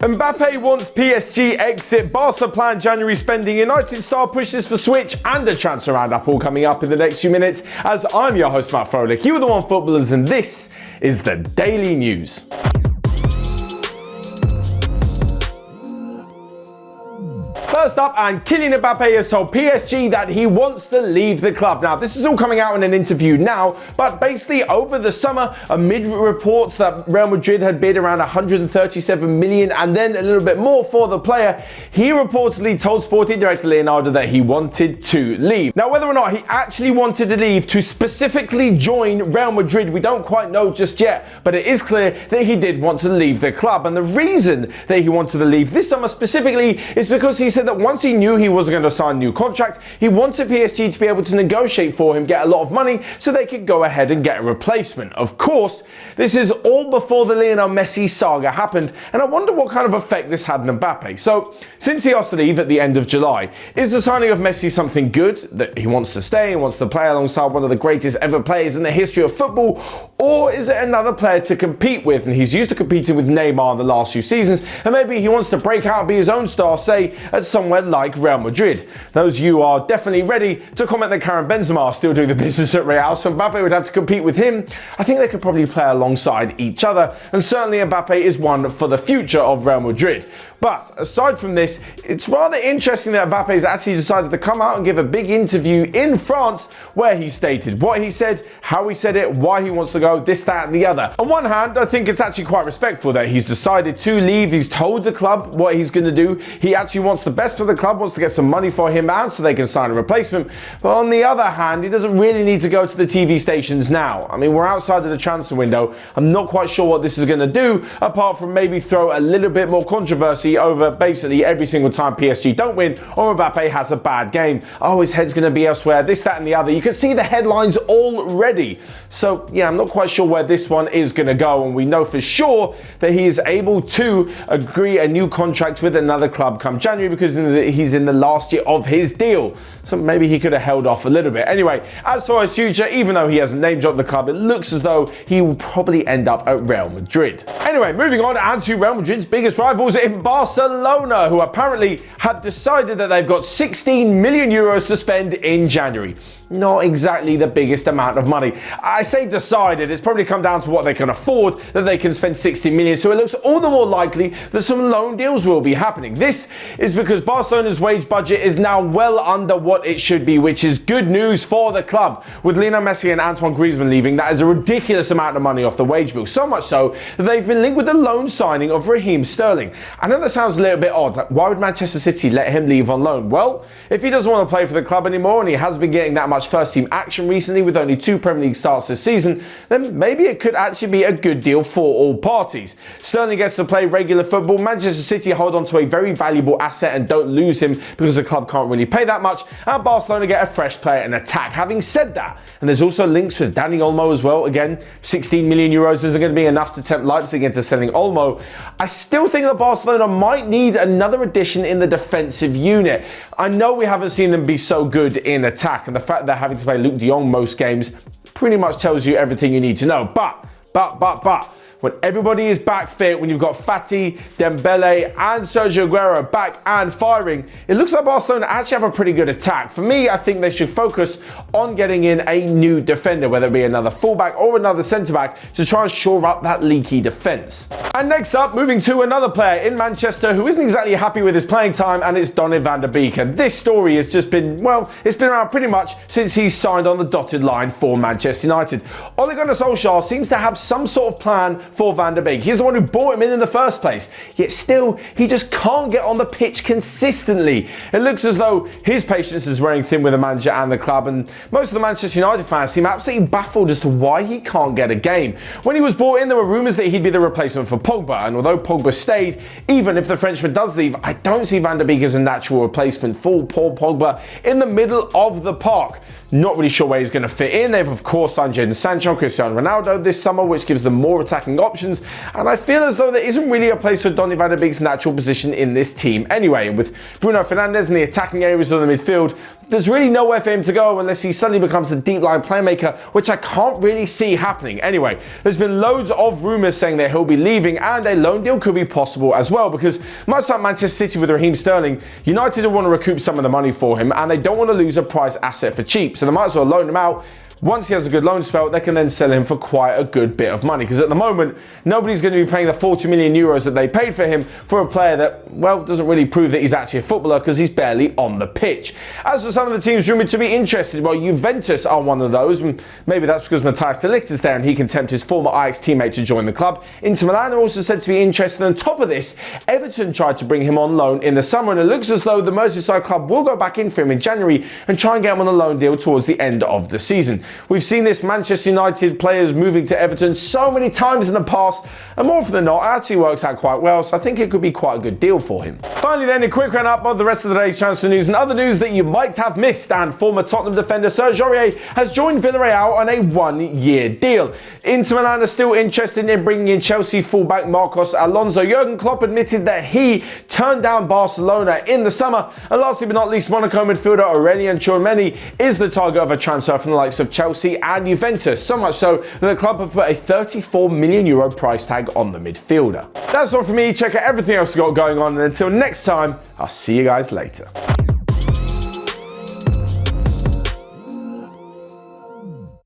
Mbappé wants PSG exit, Barca plan January spending, United star pushes for switch, and a transfer roundup all coming up in the next few minutes as I'm your host Matt Froelich, you are the One Footballers, and this is the Daily News. First up, and Kylian Mbappé has told PSG that he wants to leave the club. Now, this is all coming out in an interview now, but basically over the summer, amid reports that Real Madrid had bid around 137 million and then a little bit more for the player, he reportedly told Sporting Director Leonardo that he wanted to leave. Now, whether or not he actually wanted to leave to specifically join Real Madrid, we don't quite know just yet, but it is clear that he did want to leave the club. And the reason that he wanted to leave this summer specifically is because he said that once he knew he wasn't going to sign a new contract, he wanted PSG to be able to negotiate for him, get a lot of money, so they could go ahead and get a replacement. Of course, this is all before the Lionel Messi saga happened, and I wonder what kind of effect this had on Mbappé. So, since he asked to leave at the end of July, is the signing of Messi something good, that he wants to stay and wants to play alongside one of the greatest ever players in the history of football, or is it another player to compete with? And he's used to competing with Neymar in the last few seasons, and maybe he wants to break out and be his own star, say, at somewhere like Real Madrid. Those of you are definitely ready to comment that Karim Benzema still doing the business at Real, so Mbappé would have to compete with him. I think they could probably play alongside each other, and certainly Mbappé is one for the future of Real Madrid. But aside from this, it's rather interesting that Mbappé has actually decided to come out and give a big interview in France where he stated what he said, how he said it, why he wants to go, this, that and the other. On one hand, I think it's actually quite respectful that he's decided to leave. He's told the club what he's going to do. He actually wants the best for the club, wants to get some money for him out so they can sign a replacement. But on the other hand, he doesn't really need to go to the TV stations now. I mean, we're outside of the transfer window. I'm not quite sure what this is going to do, apart from maybe throw a little bit more controversy over basically every single time PSG don't win or Mbappé has a bad game. Oh, his head's going to be elsewhere, this, that and the other. You can see the headlines already. So yeah, I'm not quite sure where this one is going to go, and we know for sure that he is able to agree a new contract with another club come January because he's in the last year of his deal. So maybe he could have held off a little bit. Anyway, as for his future, even though he hasn't name dropped the club, it looks as though he will probably end up at Real Madrid. Anyway, moving on and to Real Madrid's biggest rivals in Barcelona, who apparently have decided that they've got 16 million euros to spend in January. Not exactly the biggest amount of money. I say decided, it's probably come down to what they can afford, that they can spend 60 million, so it looks all the more likely that some loan deals will be happening. This is because Barcelona's wage budget is now well under what it should be, which is good news for the club. With Lionel Messi and Antoine Griezmann leaving, that is a ridiculous amount of money off the wage bill, so much so that they've been linked with the loan signing of Raheem Sterling. I know that sounds a little bit odd, like why would Manchester City let him leave on loan? Well, if he doesn't want to play for the club anymore and he has been getting that much first team action recently with only 2 Premier League starts this season, then maybe it could actually be a good deal for all parties. Sterling gets to play regular football, Manchester City hold on to a very valuable asset and don't lose him because the club can't really pay that much, and Barcelona get a fresh player in attack. Having said that, and there's also links with Donny as well, again, 16 million euros isn't going to be enough to tempt Leipzig into selling Olmo. I still think that Barcelona might need another addition in the defensive unit. I know we haven't seen them be so good in attack, and the fact they're having to play Luke de Jong most games pretty much tells you everything you need to know. But, when everybody is back fit, when you've got Fati, Dembele and Sergio Aguero back and firing, it looks like Barcelona actually have a pretty good attack. For me, I think they should focus on getting in a new defender, whether it be another fullback or another centre-back, to try and shore up that leaky defence. And next up, moving to another player in Manchester who isn't exactly happy with his playing time, and it's Donny van der Beek. And this story has just been, well, it's been around pretty much since he signed on the dotted line for Manchester United. Ole Gunnar Solskjaer seems to have some sort of plan for Van der Beek. He's the one who brought him in the first place, yet still he just can't get on the pitch consistently. It looks as though his patience is wearing thin with the manager and the club, and most of the Manchester United fans seem absolutely baffled as to why he can't get a game. When he was brought in, there were rumours that he'd be the replacement for Pogba, and although Pogba stayed, even if the Frenchman does leave, I don't see Van der Beek as a natural replacement for Paul Pogba in the middle of the park. Not really sure where he's going to fit in. They've of course signed Jadon Sancho, Cristiano Ronaldo this summer, which gives them more attacking options. And I feel as though there isn't really a place for Donny van de Beek's natural position in this team anyway. And with Bruno Fernandes in the attacking areas of the midfield, there's really nowhere for him to go unless he suddenly becomes a deep line playmaker, which I can't really see happening. Anyway, there's been loads of rumours saying that he'll be leaving, and a loan deal could be possible as well, because much like Manchester City with Raheem Sterling, United will want to recoup some of the money for him, and they don't want to lose a prize asset for cheap, so they might as well loan him out. Once he has a good loan spell, they can then sell him for quite a good bit of money, because at the moment, nobody's going to be paying the 40 million euros that they paid for him for a player that, well, doesn't really prove that he's actually a footballer because he's barely on the pitch. As for some of the teams rumoured to be interested, well, Juventus are one of those, and maybe that's because Matthias de Ligt is there and he can tempt his former Ajax teammate to join the club. Inter Milan are also said to be interested. On top of this, Everton tried to bring him on loan in the summer, and it looks as though the Merseyside club will go back in for him in January and try and get him on a loan deal towards the end of the season. We've seen this Manchester United players moving to Everton so many times in the past, and more often than not, it actually works out quite well, so I think it could be quite a good deal for him. Finally then, a quick round-up of the rest of the day's transfer news and other news that you might have missed. And former Tottenham defender Serge Aurier has joined Villarreal on a one-year deal. Inter Milan are still interested in bringing in Chelsea fullback Marcos Alonso. Jurgen Klopp admitted that he turned down Barcelona in the summer. And lastly but not least, Monaco midfielder Aurelien Tchouameni is the target of a transfer from the likes of Chelsea and Juventus, so much so that the club have put a 34 million euro price tag on the midfielder. That's all from me. Check out everything else we've got going on, and until next time, I'll see you guys later.